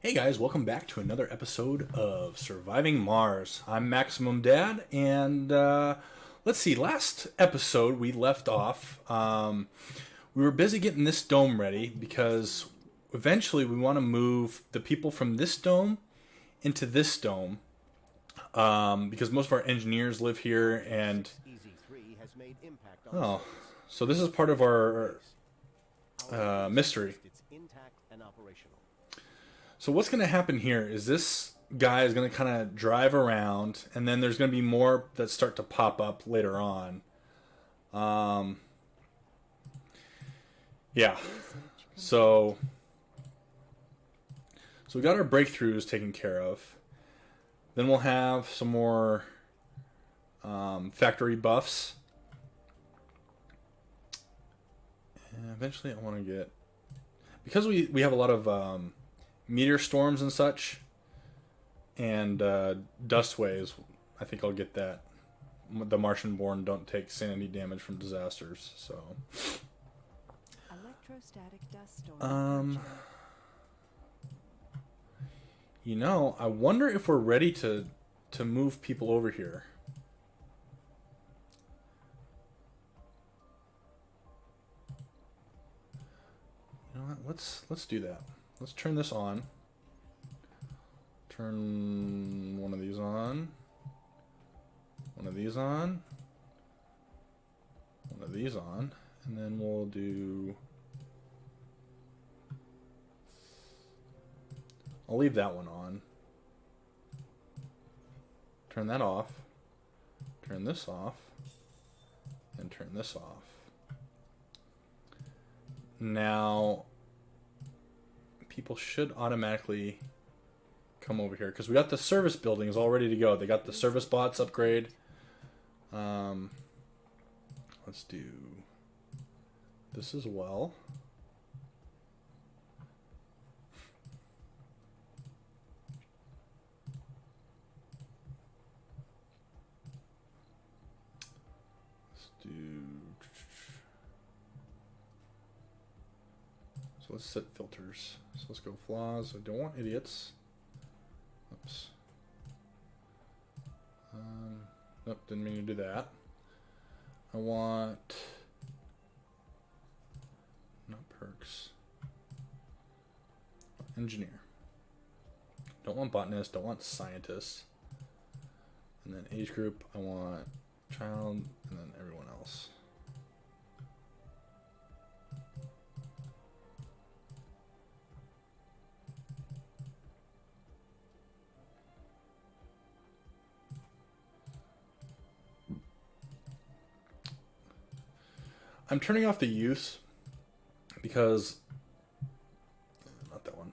Hey guys, welcome back to another episode of Surviving Mars. I'm Maximum Dad, and let's see, last episode we left off. We were busy getting this dome ready because eventually we want to move the people from this dome into this dome because most of our engineers live here, and oh, so this is part of our mystery. So what's going to happen here is this guy is going to kind of drive around, and then there's going to be more that start to pop up later on. Yeah. So we got our breakthroughs taken care of. Then we'll have some more factory buffs. And eventually I want to get... Because we have a lot of... meteor storms and such, and dust waves. I think I'll get that. The Martian-born don't take sanity damage from disasters, so. Electrostatic dust storm. You know, I wonder if we're ready to move people over here. You know what? Let's do that. Let's turn this on. Turn one of these on. One of these on. One of these on. And then we'll do... I'll leave that one on. Turn that off. Turn this off. And turn this off. Now... people should automatically come over here because we got the service buildings all ready to go. They got the service bots upgrade. Let's do this as well. Let's do... So let's set filters. So let's go flaws. I don't want idiots. Oops. Nope, didn't mean to do that. I want... not perks. Engineer. Don't want botanist, don't want scientist. And then age group, I want child, and then everyone else. I'm turning off the use because not that one.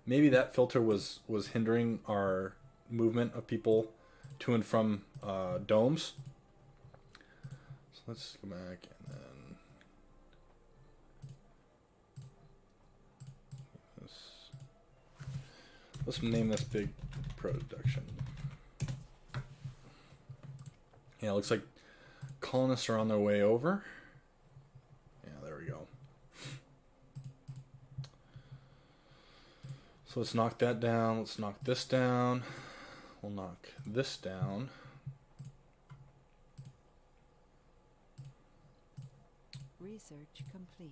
Maybe that filter was hindering our movement of people to and from domes. So let's go back and then let's name this big production. Yeah, it looks like colonists are on their way over. Yeah, there we go. So let's knock that down. Let's knock this down. We'll knock this down. Research complete.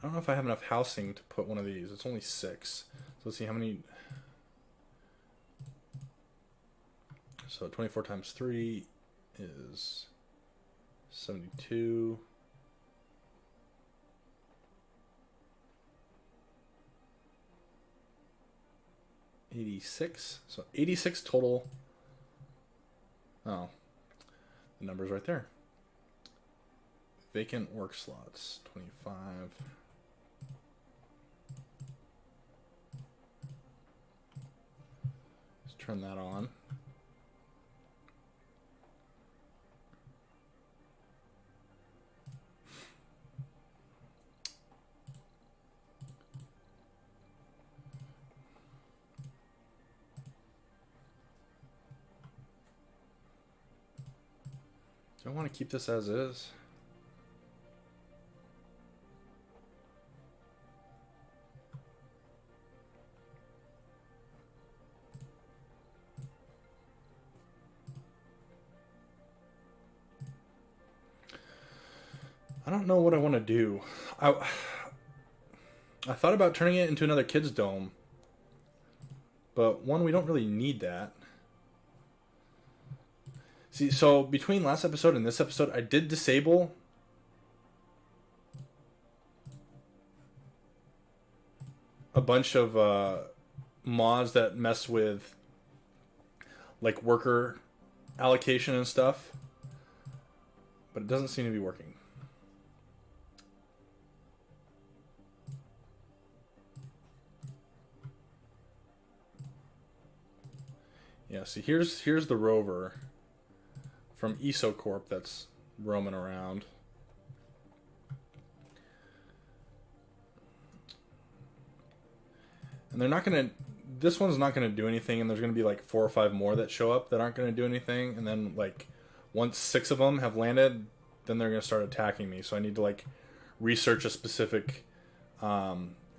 I don't know if I have enough housing to put one of these. It's only 6. So let's see how many. So 24 times 3 is 72. $86. So 86 total. Oh, the number's right there. Vacant work slots, 25. Let's turn that on. Do I want to keep this as is? I don't know what I want to do. I thought about turning it into another kids' dome. But one, we don't really need that. See, so between last episode and this episode, I did disable a bunch of mods that mess with like worker allocation and stuff. But it doesn't seem to be working. Yeah, see, here's the rover from EsoCorp that's roaming around. And they're not going to... This one's not going to do anything, and there's going to be like 4 or 5 more that show up that aren't going to do anything. And then, like, once 6 of them have landed, then they're going to start attacking me. So I need to, like, research a specific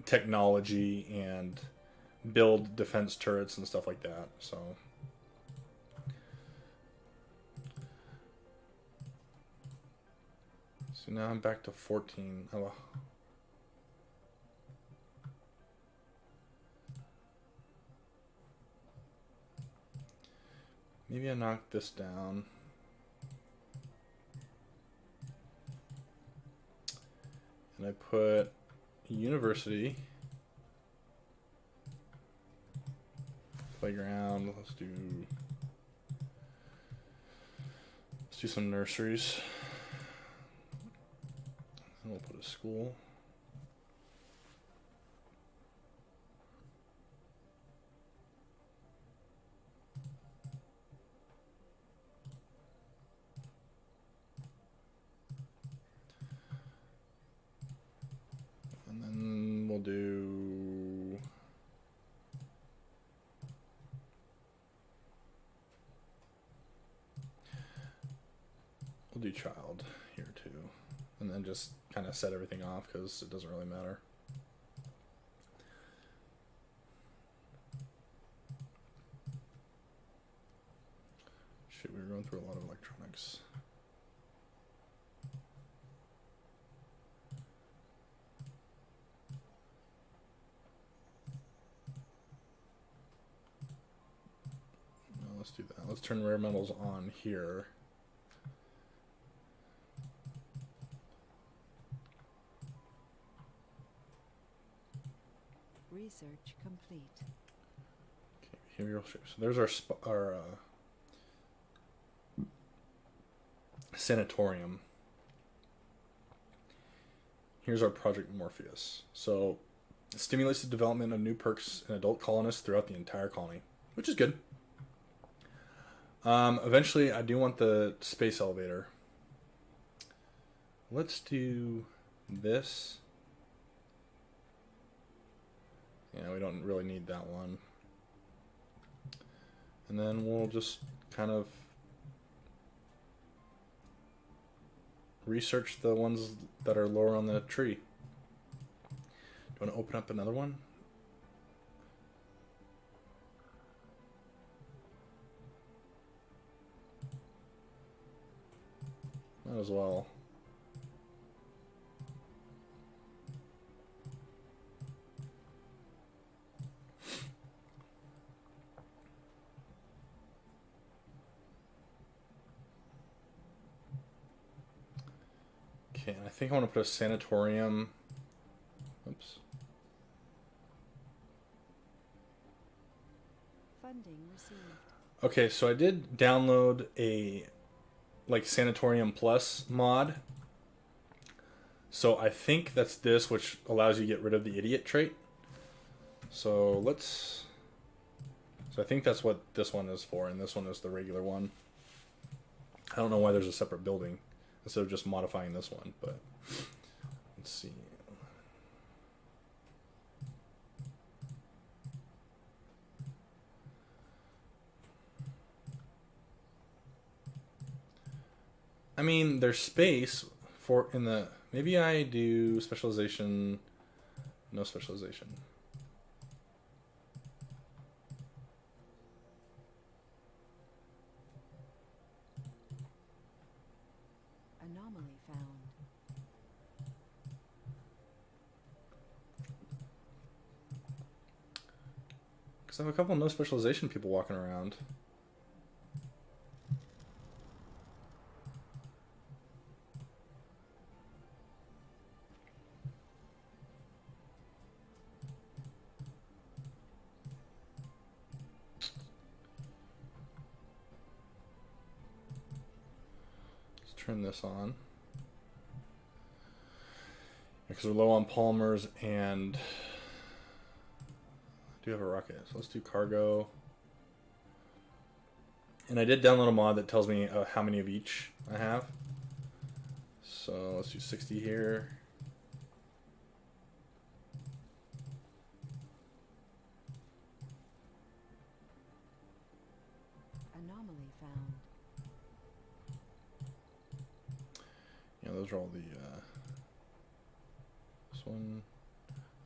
technology and build defense turrets and stuff like that. So... So now I'm back to 14. Oh. Maybe I knock this down. And I put a university. Playground. Let's do some nurseries. And we'll put a school. And then we'll do child here too. And then just kind of set everything off because it doesn't really matter. Shit, we were going through a lot of electronics. No, let's do that. Let's turn rare metals on here. Research complete. Okay, behavioral shape. So there's our sanatorium. Here's our Project Morpheus. So it stimulates the development of new perks in adult colonists throughout the entire colony, which is good. Eventually, I do want the space elevator. Let's do this. Yeah, we don't really need that one. And then we'll just kind of research the ones that are lower on the tree. Do you want to open up another one? Might as well. Okay, and I think I want to put a sanatorium. Oops. Funding received. Okay, so I did download a like Sanatorium Plus mod. So I think that's this, which allows you to get rid of the idiot trait. So let's... So I think that's what this one is for, and this one is the regular one. I don't know why there's a separate building instead of just modifying this one, but let's see. I mean, there's space for in the. Maybe I do specialization. No specialization. Anomaly found. Because I have a couple no specialization people walking around. Let's turn this on. Because we're low on polymers and I do have a rocket. So let's do cargo. And I did download a mod that tells me how many of each I have. So let's do 60 here. Anomaly found. Yeah, those are all the. This one.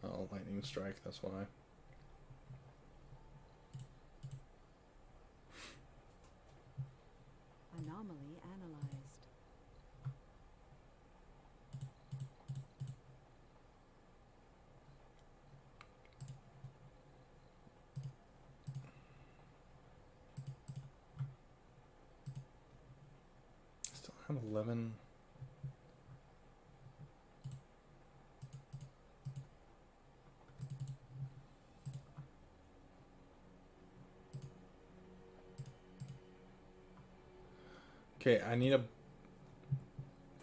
Oh, lightning strike, that's why. Anomaly analyzed. Still have 11. Okay, I need a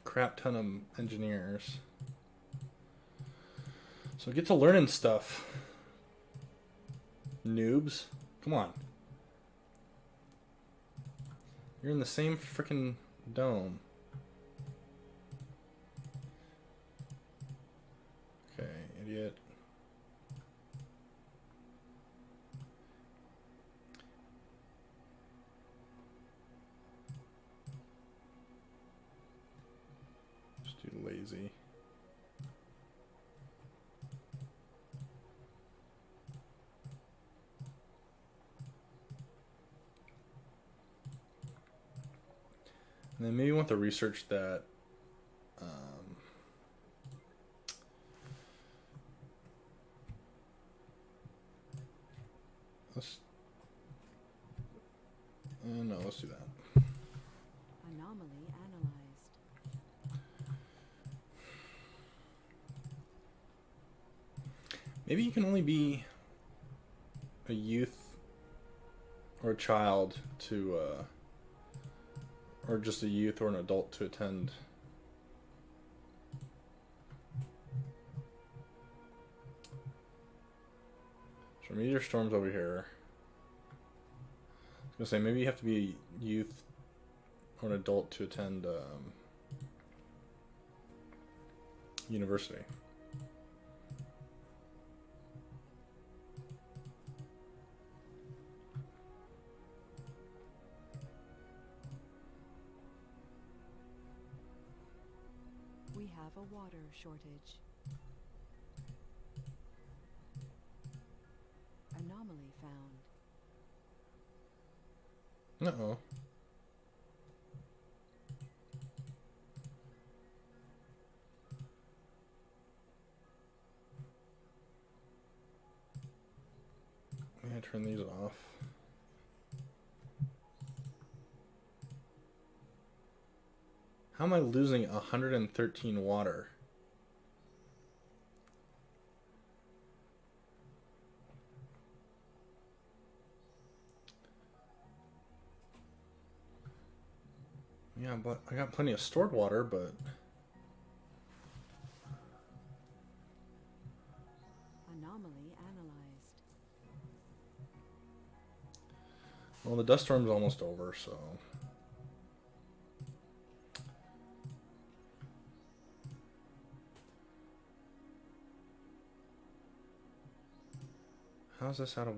crap ton of engineers. So get to learning stuff. Noobs. Come on. You're in the same freaking dome. Okay, idiot. Just do lazy. And then maybe you want the research that let's no, let's do that. Anomaly analyzed. Maybe you can only be a youth or a child to or just a youth or an adult to attend. So meteor storms over here. I was gonna say maybe you have to be a youth or an adult to attend university. We have a water shortage. Anomaly found. Uh-oh. I'm gonna turn these off. How am I losing 113 water? Yeah, but I got plenty of stored water, but Anomaly analyzed. well, the dust storm's almost over, so how's this out of?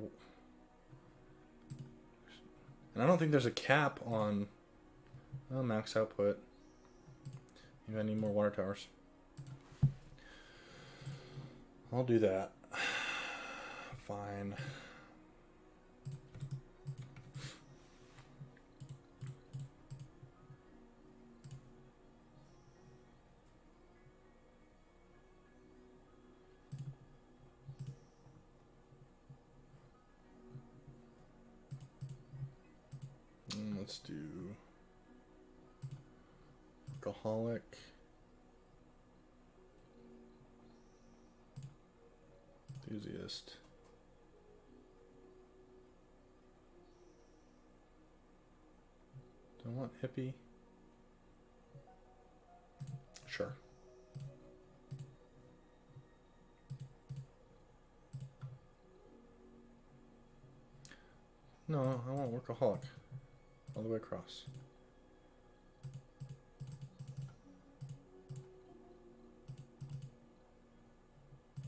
And I don't think there's a cap on max output. Maybe I need more water towers. I'll do that. Fine. Let's do alcoholic. Enthusiast. Do I want hippie? Sure. No, I want workaholic. All the way across.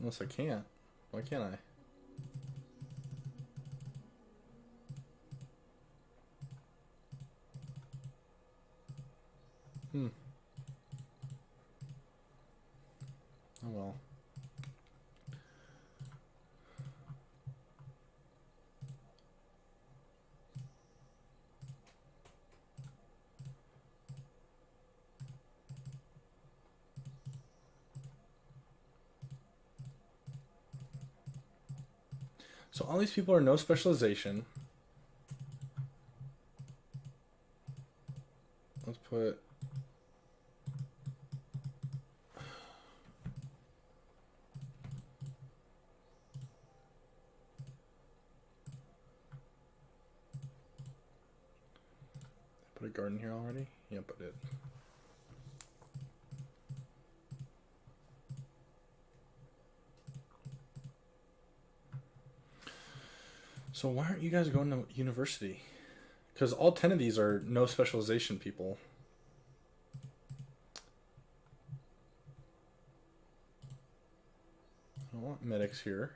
Unless I can't. Why can't I? Oh well. So all these people are no specialization. Let's put a garden here already? Yep, I did. So why aren't you guys going to university? Because all 10 of these are no specialization people. I don't want medics here.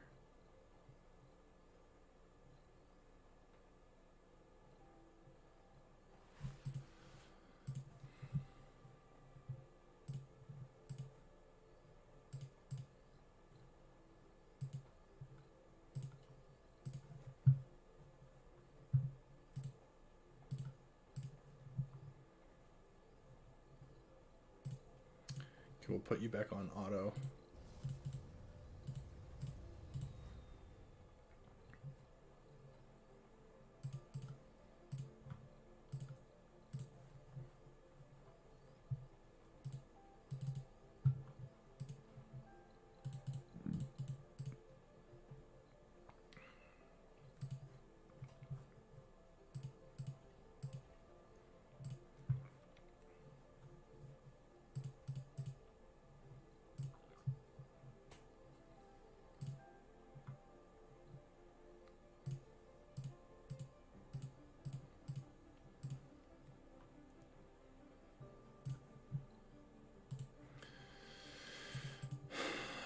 Okay, we'll put you back on auto.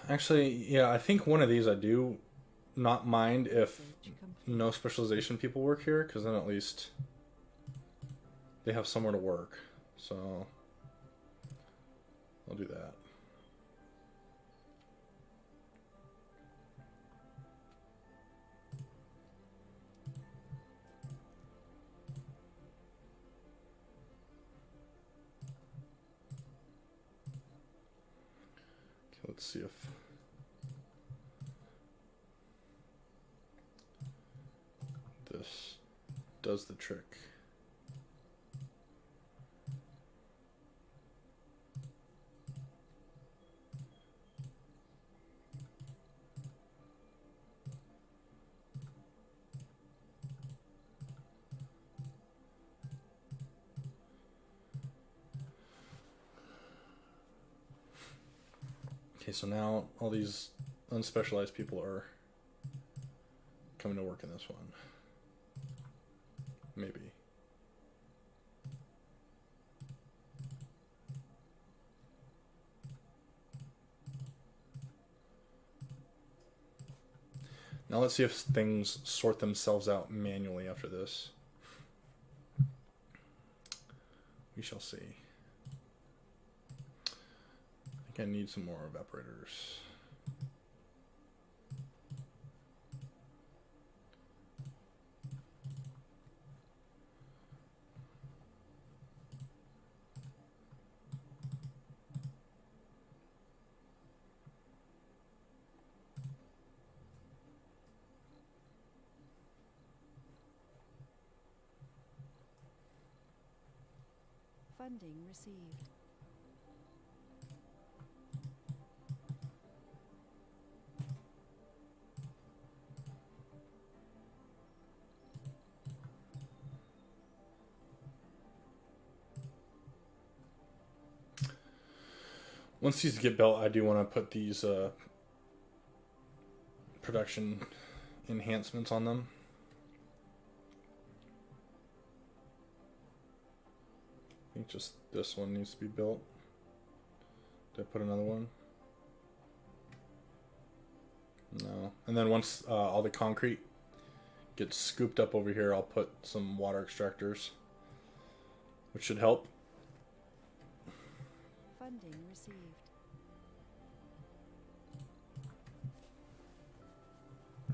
Actually, yeah, I think one of these I do not mind if no specialization people work here, because then at least they have somewhere to work. So I'll do that. Okay, let's see if this does the trick. Okay, so now all these unspecialized people are coming to work in this one. Maybe. Now let's see if things sort themselves out manually after this. We shall see. I need some more evaporators. Funding received. Once these get built, I do want to put these production enhancements on them. I think just this one needs to be built. Did I put another one? No. And then once all the concrete gets scooped up over here, I'll put some water extractors, which should help. Funding received.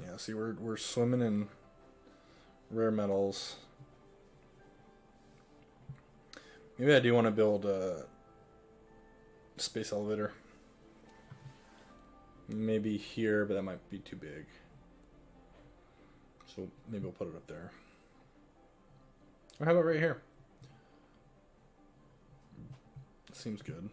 Yeah, see, we're swimming in rare metals. Maybe I do want to build a space elevator. Maybe here, but that might be too big. So maybe we'll put it up there. Or how about right here? Seems good.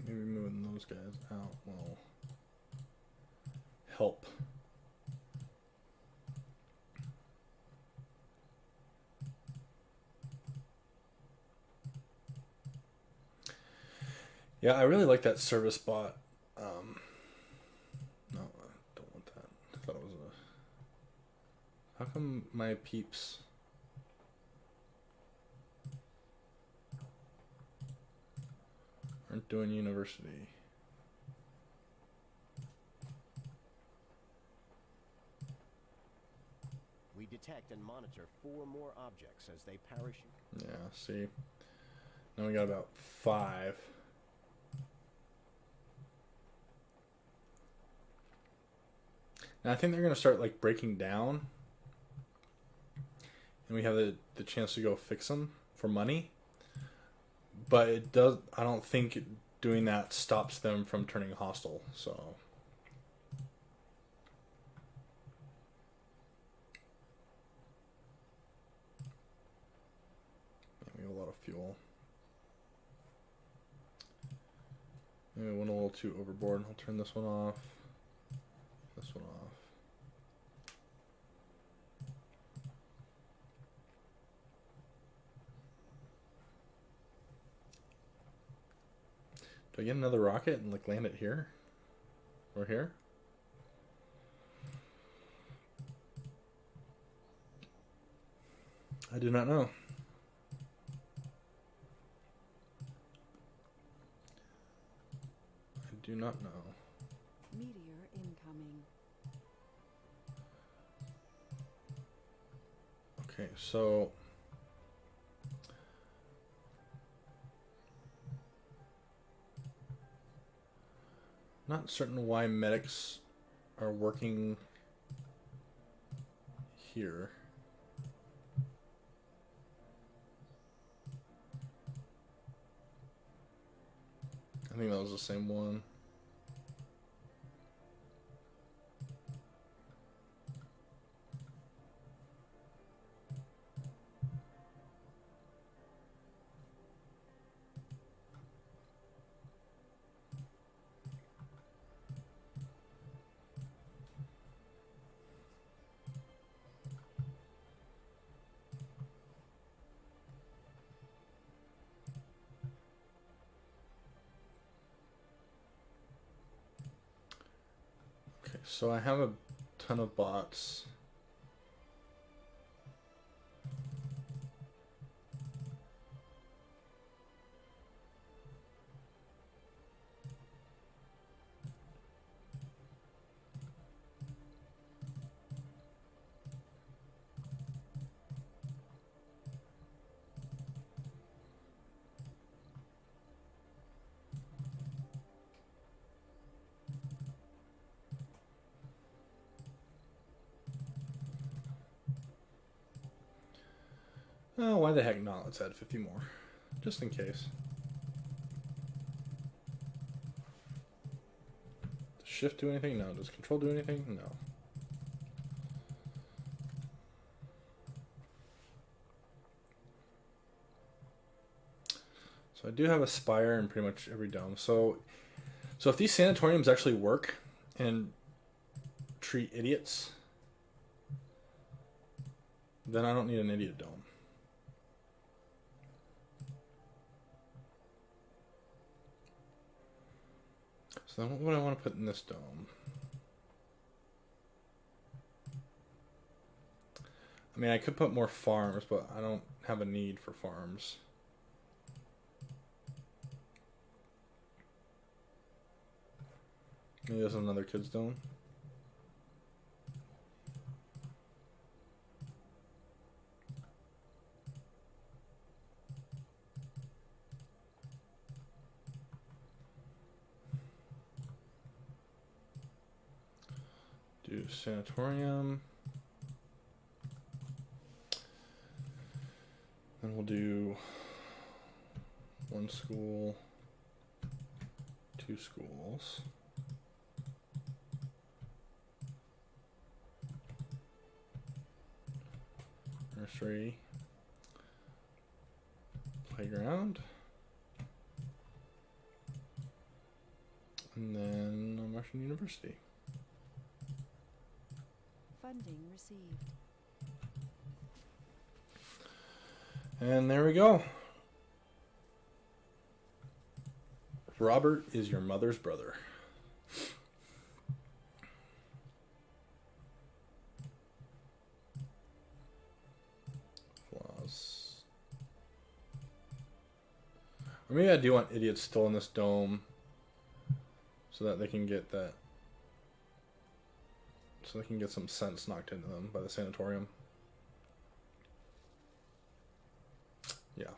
Maybe moving those guys out will help. Yeah, I really like that service bot. No, I don't want that. I thought it was a... How come my peeps... aren't doing university? We detect and monitor 4 more objects as they parachute. Yeah, see. Now we got about 5. Now I think they're going to start like breaking down. And we have the chance to go fix them for money. But it does, I don't think doing that stops them from turning hostile, so. We have a lot of fuel. Maybe I went a little too overboard. I'll turn this one off. This one off. Do I get another rocket and like land it here? Or here? I do not know. I do not know. Meteor incoming. Okay, so not certain why medics are working here. I think that was the same one. So I have a ton of bots. Oh, why the heck not? Let's add 50 more. Just in case. Does shift do anything? No. Does control do anything? No. So I do have a spire in pretty much every dome. So if these sanatoriums actually work and treat idiots, then I don't need an idiot dome. So then what would I want to put in this dome? I mean, I could put more farms, but I don't have a need for farms. Maybe there's another kid's dome. Do sanatorium. Then we'll do 1 school, 2 schools. Nursery. Playground. And then Martian University. Funding received. And there we go. Robert is your mother's brother. Flaws. Or maybe I do want idiots still in this dome so that they can get that. So they can get some sense knocked into them by the sanatorium. Yeah.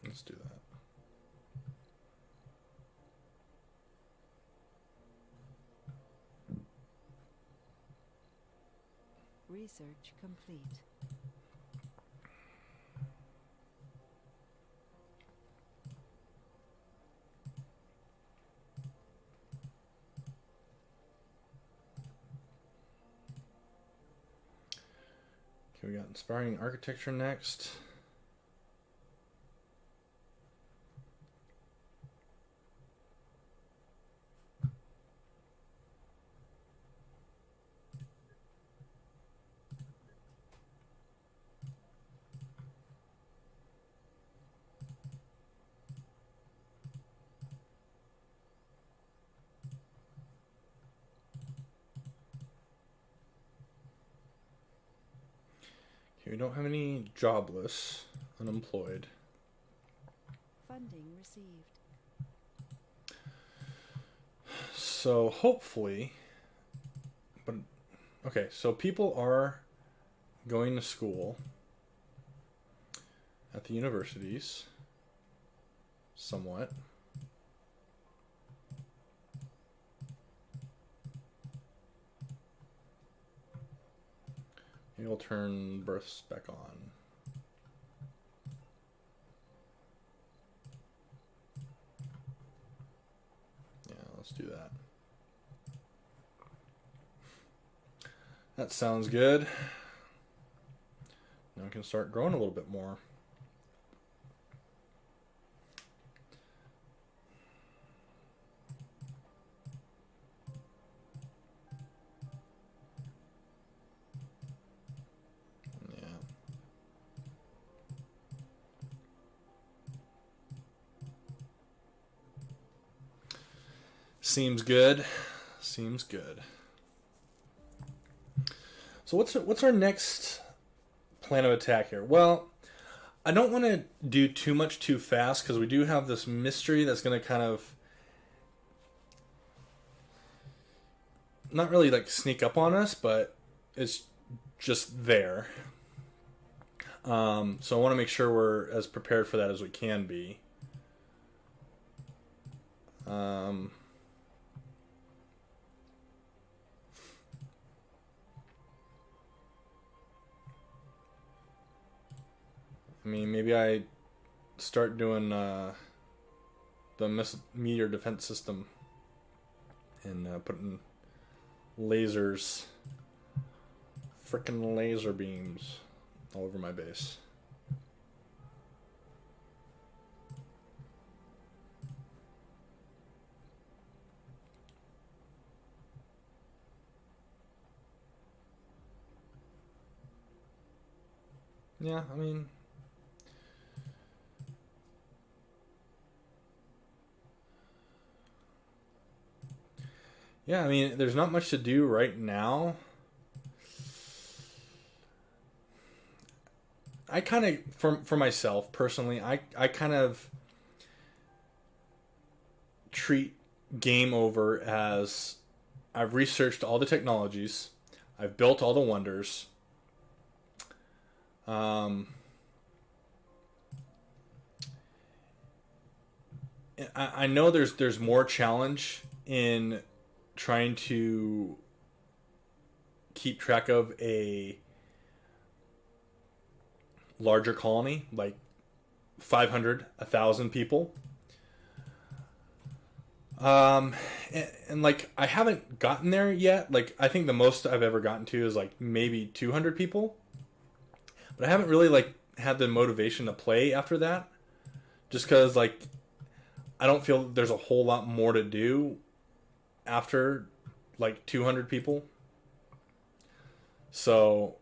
Let's do that. Research complete. Okay, we got inspiring architecture next. Okay, we don't have any jobless, unemployed. Funding received. So hopefully, but okay, so people are going to school at the universities somewhat. Maybe we'll turn births back on. Yeah, let's do that. That sounds good. Now I can start growing a little bit more. Yeah. Seems good. Seems good. So what's our next plan of attack here? Well, I don't want to do too much too fast because we do have this mystery that's going to kind of not really like sneak up on us, but it's just there. So I want to make sure we're as prepared for that as we can be. I mean, maybe I start doing the meteor defense system and putting lasers, frickin' laser beams all over my base. Yeah, I mean, there's not much to do right now. I kind of, for myself personally, I kind of treat game over as I've researched all the technologies, I've built all the wonders. I know there's more challenge in trying to keep track of a larger colony, like 500, 1,000 people. And like I haven't gotten there yet. Like I think the most I've ever gotten to is like maybe 200 people. But I haven't really like had the motivation to play after that. Just because like I don't feel there's a whole lot more to do after like 200 people. So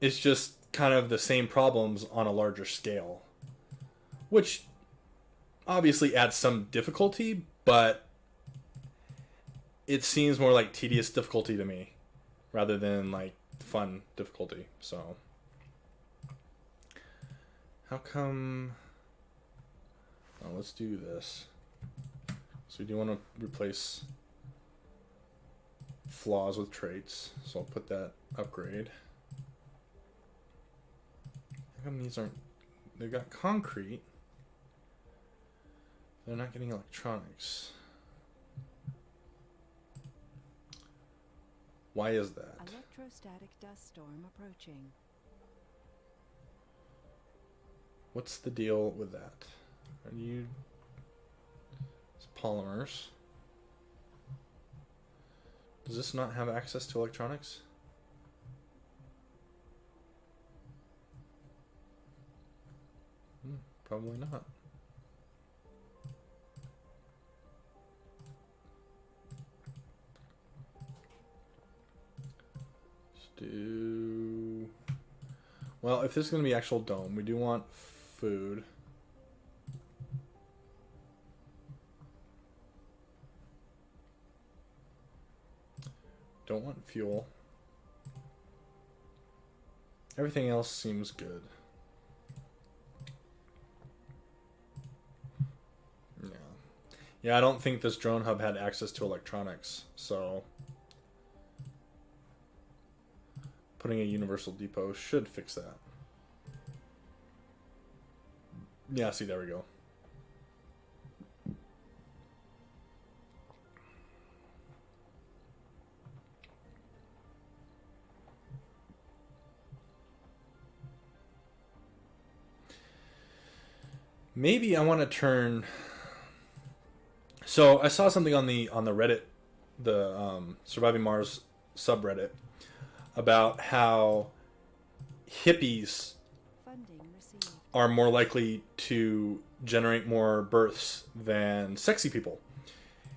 it's just kind of the same problems on a larger scale, which obviously adds some difficulty, but it seems more like tedious difficulty to me rather than like fun difficulty. So how come... Oh, let's do this. So we do want to replace flaws with traits. So I'll put that upgrade. How come these aren't... They've got concrete. They're not getting electronics. Why is that? Electrostatic dust storm approaching. What's the deal with that? Are you... It's polymers. Does this not have access to electronics? Probably not. Let's do... Well, if this is going to be actual dome, we do want food. Don't want fuel. Everything else seems good. Yeah. Yeah, I don't think this drone hub had access to electronics, so putting a universal depot should fix that. Yeah, see, there we go. Maybe I want to turn... So I saw something on the Reddit, the Surviving Mars subreddit, about how hippies Funding received. are more likely to generate more births than sexy people.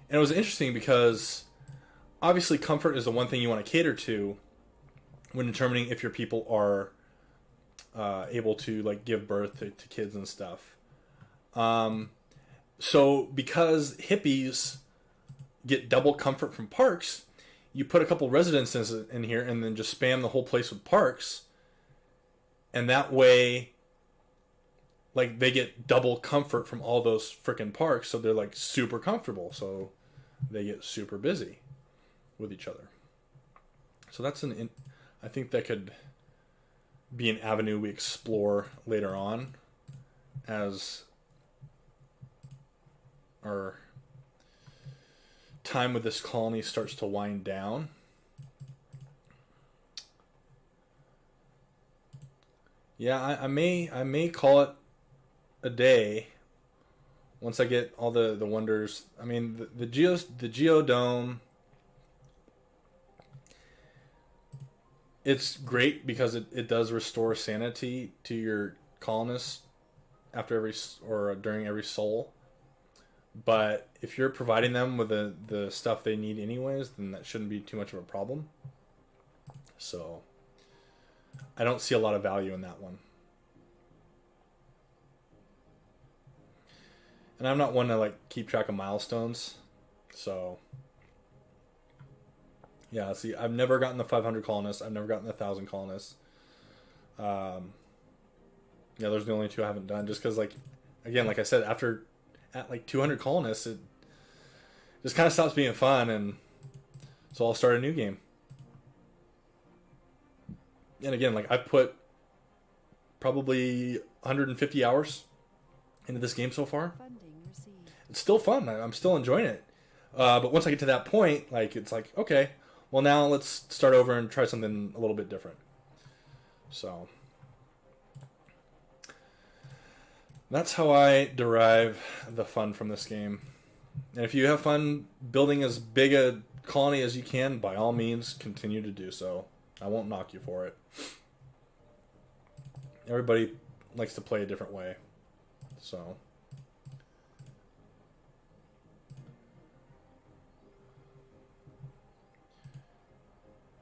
And it was interesting because obviously comfort is the one thing you want to cater to when determining if your people are able to like give birth to kids and stuff. So because hippies get double comfort from parks, you put a couple residences in here and then just spam the whole place with parks. And that way, like, they get double comfort from all those freaking parks. So they're like super comfortable. So they get super busy with each other. So that's I think that could be an avenue we explore later on as our time with this colony starts to wind down. Yeah, I may call it a day once I get all the wonders. I mean, the Geodome, it's great because it does restore sanity to your colonists after during every soul. But if you're providing them with the stuff they need anyways, then that shouldn't be too much of a problem. So I don't see a lot of value in that one. And I'm not one to like keep track of milestones. So yeah, see, I've never gotten the 500 colonists. I've never gotten the 1,000 colonists. Yeah, those are the only two I haven't done. Just because, like, again, like I said, at like 200 colonists, it just kind of stops being fun, and so I'll start a new game. And again, like, I've put probably 150 hours into this game so far. Funding received. It's still fun. I'm still enjoying it. But once I get to that point, like, it's like, okay, well, now let's start over and try something a little bit different. So that's how I derive the fun from this game. And if you have fun building as big a colony as you can, by all means, continue to do so. I won't knock you for it. Everybody likes to play a different way. So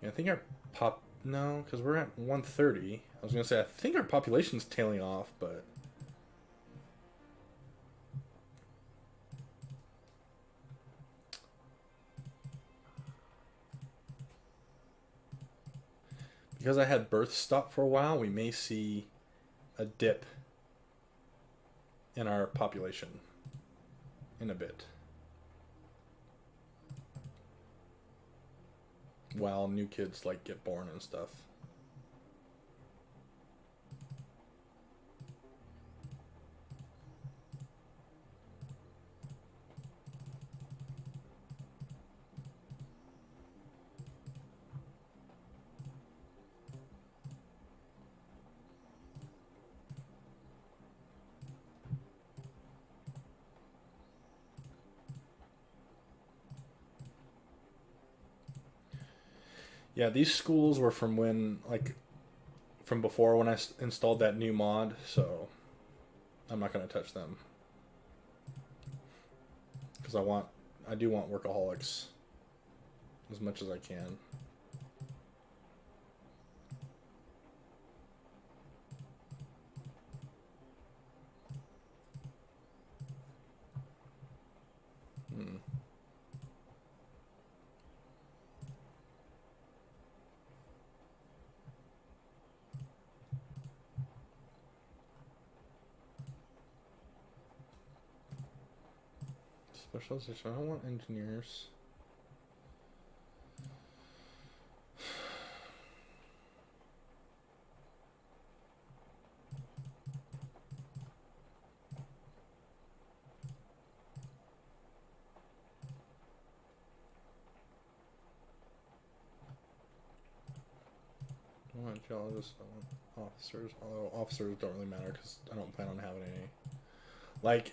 yeah, I think no, because we're at 130. I was going to say, I think our population's tailing off, but because I had birth stop for a while, we may see a dip in our population in a bit, while new kids like get born and stuff. Yeah, these schools were from from before when I installed that new mod, so I'm not going to touch them. Because I do want workaholics as much as I can. Specialization. I don't want engineers. I want geologists. I want officers. Although officers don't really matter because I don't plan on having any. Like.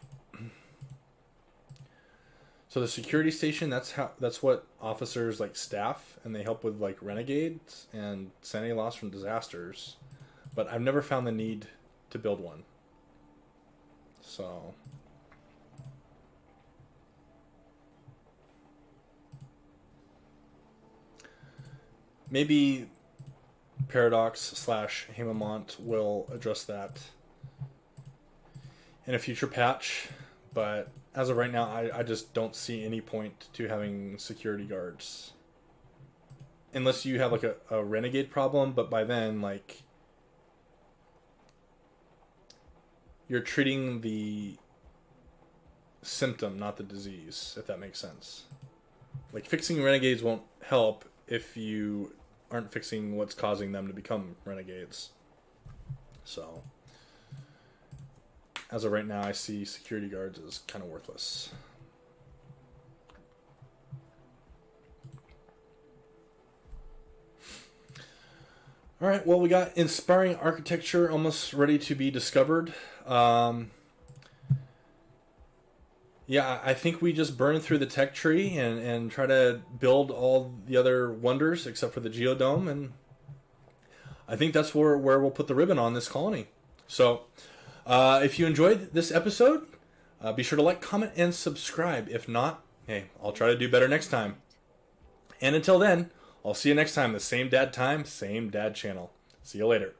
So the security station, that's what officers like staff, and they help with like renegades and sanity loss from disasters. But I've never found the need to build one. So maybe Paradox/Hamamont will address that in a future patch, but as of right now, I just don't see any point to having security guards. Unless you have like a renegade problem, but by then, like, you're treating the symptom, not the disease, if that makes sense. Like, fixing renegades won't help if you aren't fixing what's causing them to become renegades. So, as of right now, I see security guards as kind of worthless. All right, well, we got inspiring architecture almost ready to be discovered. Yeah, I think we just burn through the tech tree and try to build all the other wonders except for the geodome, and I think that's where we'll put the ribbon on this colony. So, if you enjoyed this episode, be sure to like, comment, and subscribe. If not, hey, I'll try to do better next time. And until then, I'll see you next time, the same dad time, same dad channel. See you later.